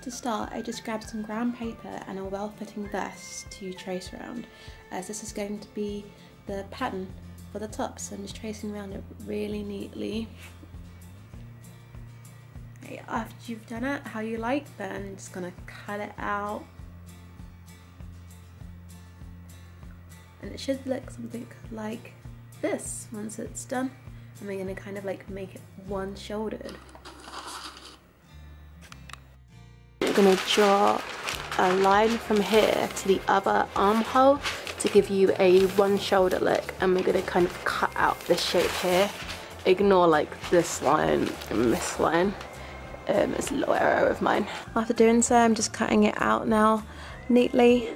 to start, I just grabbed some brown paper and a well-fitting vest to trace around, as this is going to be the pattern for the top, so I'm just tracing around it really neatly. Okay, after you've done it how you like, then I'm just gonna cut it out. And it should look something like this once it's done. And we're gonna kind of like make it one-shouldered. We're gonna draw a line from here to the other armhole to give you a one-shoulder look, and we're gonna kind of cut out this shape here. Ignore like this line and this line. It's a little error of mine. After doing so, I'm just cutting it out now neatly.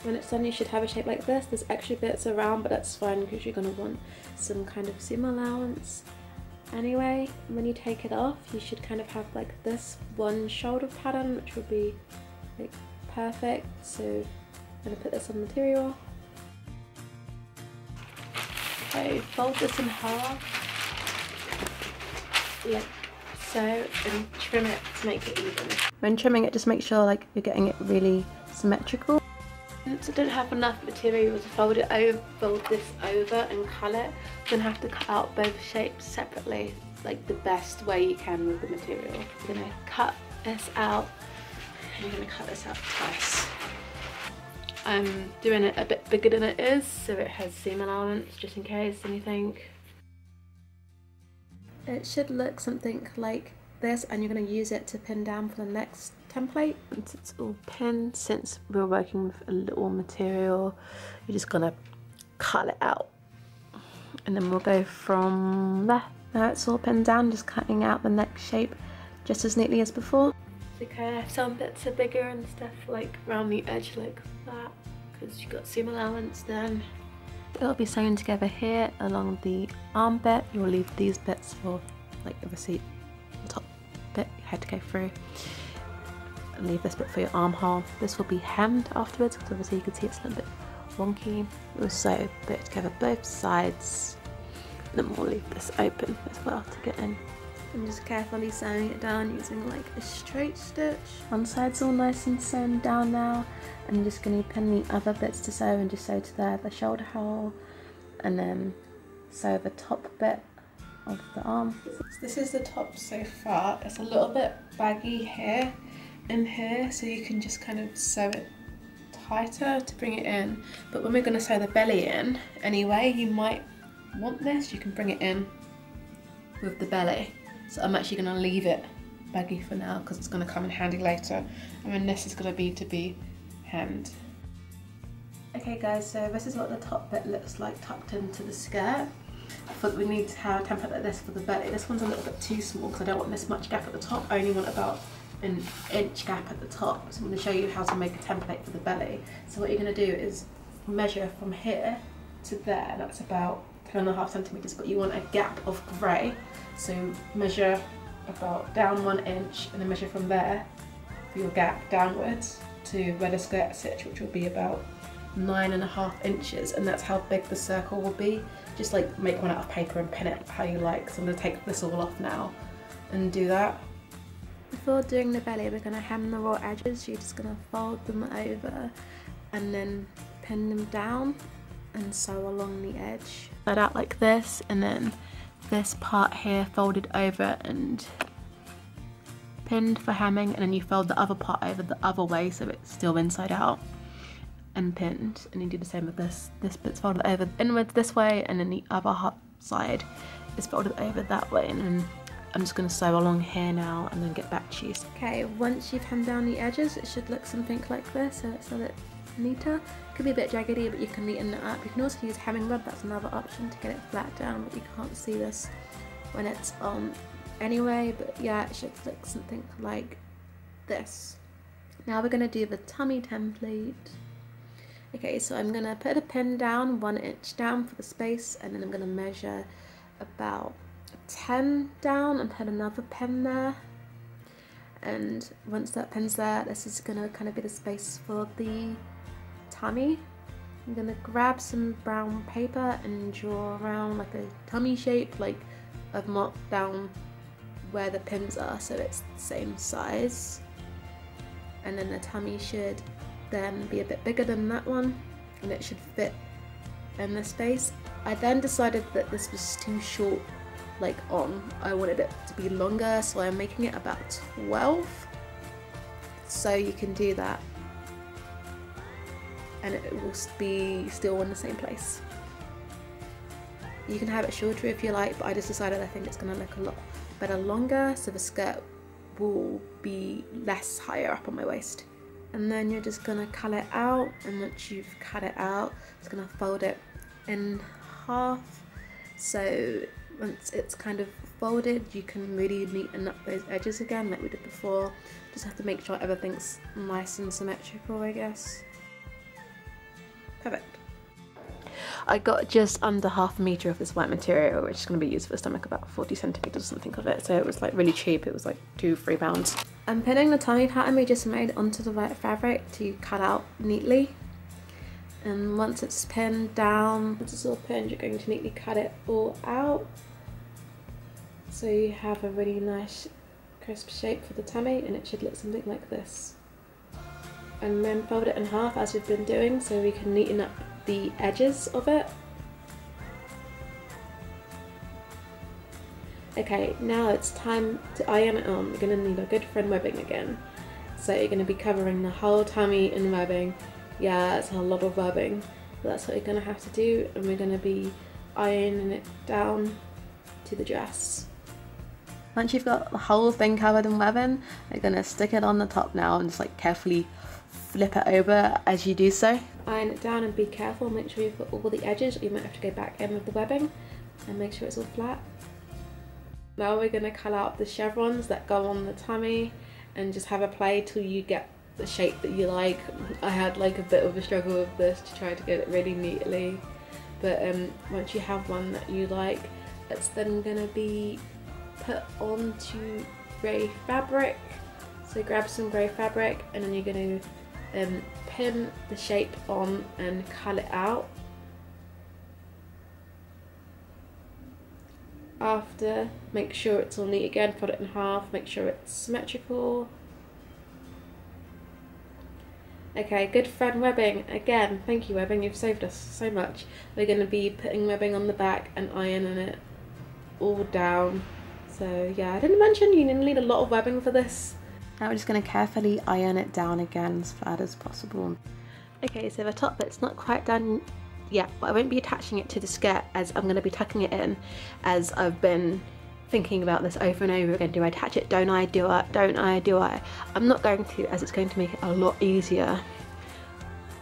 When it's done, you should have a shape like this. There's extra bits around, but that's fine because you're gonna want some kind of seam allowance. Anyway, when you take it off, you should kind of have like this one shoulder pattern, which will be like perfect. So I'm gonna put this on the material. Okay, fold this in half, like so, and trim it to make it even. When trimming it, just make sure like you're getting it really symmetrical. Since I didn't have enough material to fold this over and colour it, I'm gonna have to cut out both shapes separately, like the best way you can with the material. I'm gonna cut this out, and you're gonna cut this out twice. I'm doing it a bit bigger than it is, so it has seam allowance just in case anything. It should look something like this, and you're going to use it to pin down for the next template. Once it's all pinned, since we're working with a little material, you're just going to cut it out, and then we'll go from there. Now it's all pinned down, just cutting out the next shape just as neatly as before. Okay, some bits are bigger and stuff like around the edge like that, because you've got seam allowance then. It'll be sewn together here along the arm bit. You'll leave these bits for, like, obviously the top bit you had to go through. And leave this bit for your armhole. This will be hemmed afterwards, because obviously you can see it's a little bit wonky. We'll sew it together both sides, and then we'll leave this open as well to get in. I'm just carefully sewing it down using like a straight stitch. One side's all nice and sewn down now. I'm just going to pin the other bits to sew and just sew to there, the shoulder hole, and then sew the top bit of the arm. This is the top so far. It's a little bit baggy here and here, so you can just kind of sew it tighter to bring it in. But when we're going to sew the belly in anyway, you might want this. You can bring it in with the belly. So I'm actually going to leave it baggy for now because it's going to come in handy later. And then this is going to be hemmed. Okay guys, so this is what the top bit looks like tucked into the skirt. I thought we need to have a template like this for the belly. This one's a little bit too small because I don't want this much gap at the top. I only want about an inch gap at the top. So I'm going to show you how to make a template for the belly. So what you're going to do is measure from here to there. That's about 10.5 centimeters, but you want a gap of grey. So measure about down 1 inch and then measure from there for your gap downwards to where the skirt sits, which will be about 9.5 inches, and that's how big the circle will be. Just like make one out of paper and pin it how you like. So I'm going to take this all off now and do that. Before doing the belly, we're going to hem the raw edges. You're just going to fold them over and then pin them down and sew along the edge. That out like this, and then this part here folded over and pinned for hemming, and then you fold the other part over the other way so it's still inside out and pinned, and you do the same with this. This bit's folded over inwards this way, and then the other side is folded over that way, and then I'm just going to sew along here now and then get back to you. Okay, once you've hemmed down the edges, it should look something like this, so it's a bit neater. It could be a bit jaggedy, but you can neaten it up. You can also use hemming rub, that's another option to get it flat down, but you can't see this when it's on anyway, but yeah, it should look something like this. Now we're going to do the tummy template. Okay, so I'm going to put a pin down 1 inch down for the space, and then I'm going to measure about 10 down and put another pin there. And once that pin's there, this is going to kind of be the space for the tummy. I'm going to grab some brown paper and draw around like a tummy shape. Like I've marked down where the pins are so it's the same size. and then the tummy should then be a bit bigger than that one, and it should fit in the space. I then decided that this was too short, like on. I wanted it to be longer, so I'm making it about 12. So you can do that, and it will be still in the same place. You can have it shorter if you like, but I just decided I think it's going to look a lot better longer, so the skirt will be less higher up on my waist. And then you're just going to cut it out, and once you've cut it out, it's going to fold it in half. So once it's kind of folded, you can really neaten up those edges again like we did before. Just have to make sure everything's nice and symmetrical, I guess. Perfect. I got just under ½ meter of this white material, which is going to be used for the stomach, about 40 centimeters or something of it. So it was like really cheap. It was like £2–3. I'm pinning the tummy pattern we just made onto the white fabric to cut out neatly. And once it's pinned down, once it's all pinned, you're going to neatly cut it all out. So you have a really nice crisp shape for the tummy, and it should look something like this. And then fold it in half as we've been doing, so we can neaten up the edges of it. Okay, now it's time to iron it on. We're going to need our good friend webbing again. So you're going to be covering the whole tummy in webbing. Yeah, it's a lot of webbing, but that's what you're going to have to do, and we're going to be ironing it down to the dress. Once you've got the whole thing covered in webbing, you're going to stick it on the top now and just like carefully flip it over as you do so. Iron it down and be careful, make sure you've got all the edges, or you might have to go back in with the webbing and make sure it's all flat. Now we're going to cut out the chevrons that go on the tummy and just have a play till you get the shape that you like. I had like a bit of a struggle with this to try to get it really neatly, but once you have one that you like, it's then going to be put onto grey fabric. So grab some grey fabric, and then you're going to pin the shape on and cut it out. After, make sure it's all neat again, fold it in half, make sure it's symmetrical. Okay, good friend webbing. Again, thank you webbing, you've saved us so much. We're going to be putting webbing on the back and ironing it all down. So yeah, I didn't mention you need a lot of webbing for this. Now we're just going to carefully iron it down again as flat as possible. Okay, so the top bit's not quite done yet, but I won't be attaching it to the skirt as I'm going to be tucking it in, as I've been thinking about this over and over again. Do I attach it? Don't I? Do I? Don't I? Do I? I'm not going to, as it's going to make it a lot easier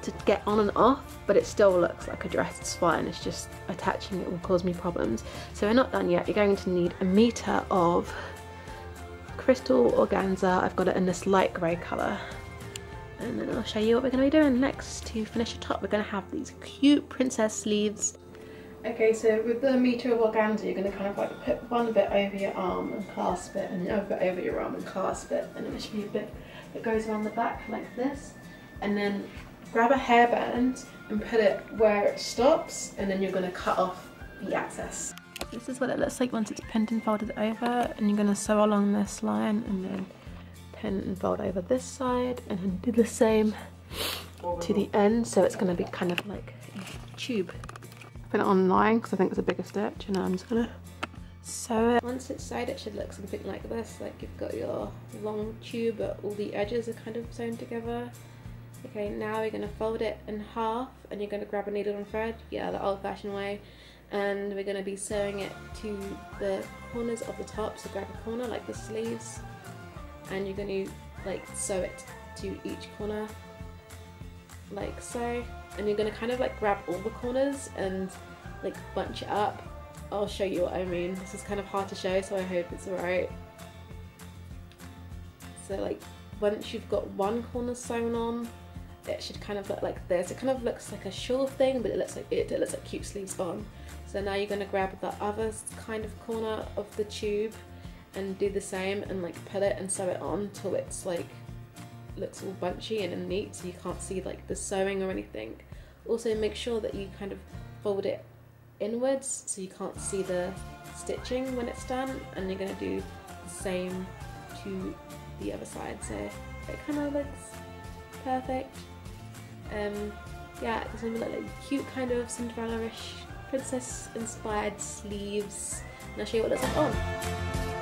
to get on and off, but it still looks like a dress. It's fine, it's just attaching it will cause me problems. So we're not done yet. You're going to need 1 meter of crystal organza. I've got it in this light grey colour, and then I'll show you what we're going to be doing next. To finish the top, we're going to have these cute princess sleeves. Okay, so with the 1 meter of organza, you're going to kind of like put one bit over your arm and clasp it, and the other bit over your arm and clasp it, and then there should be a bit that goes around the back like this, and then grab a hairband and put it where it stops, and then you're going to cut off the excess. This is what it looks like once it's pinned and folded over, and you're going to sew along this line and then pin and fold over this side, and then do the same to the end, so it's going to be kind of like a tube. Put it on line because I think it's a bigger stitch, and I'm just going to sew it. Once it's sewed, it should look something like this, like you've got your long tube but all the edges are kind of sewn together. Okay, now we're going to fold it in half, and you're going to grab a needle and thread, yeah, the old-fashioned way, and we're going to be sewing it to the corners of the top. So grab a corner like the sleeves, and you're going to like sew it to each corner like so, and you're going to kind of like grab all the corners and like bunch it up. I'll show you what I mean. This is kind of hard to show, so I hope it's alright. So like once you've got one corner sewn on, it should kind of look like this. It kind of looks like a shawl thing, but it looks like cute sleeves on. So now you're going to grab the other kind of corner of the tube and do the same, and like put it and sew it on till it's like looks all bunchy and neat, so you can't see like the sewing or anything. Also make sure that you kind of fold it inwards so you can't see the stitching when it's done, and you're going to do the same to the other side, so it kind of looks perfect. Yeah, there's gonna be like cute kind of Cinderella-ish princess inspired sleeves, and I'll show you what it looks like on.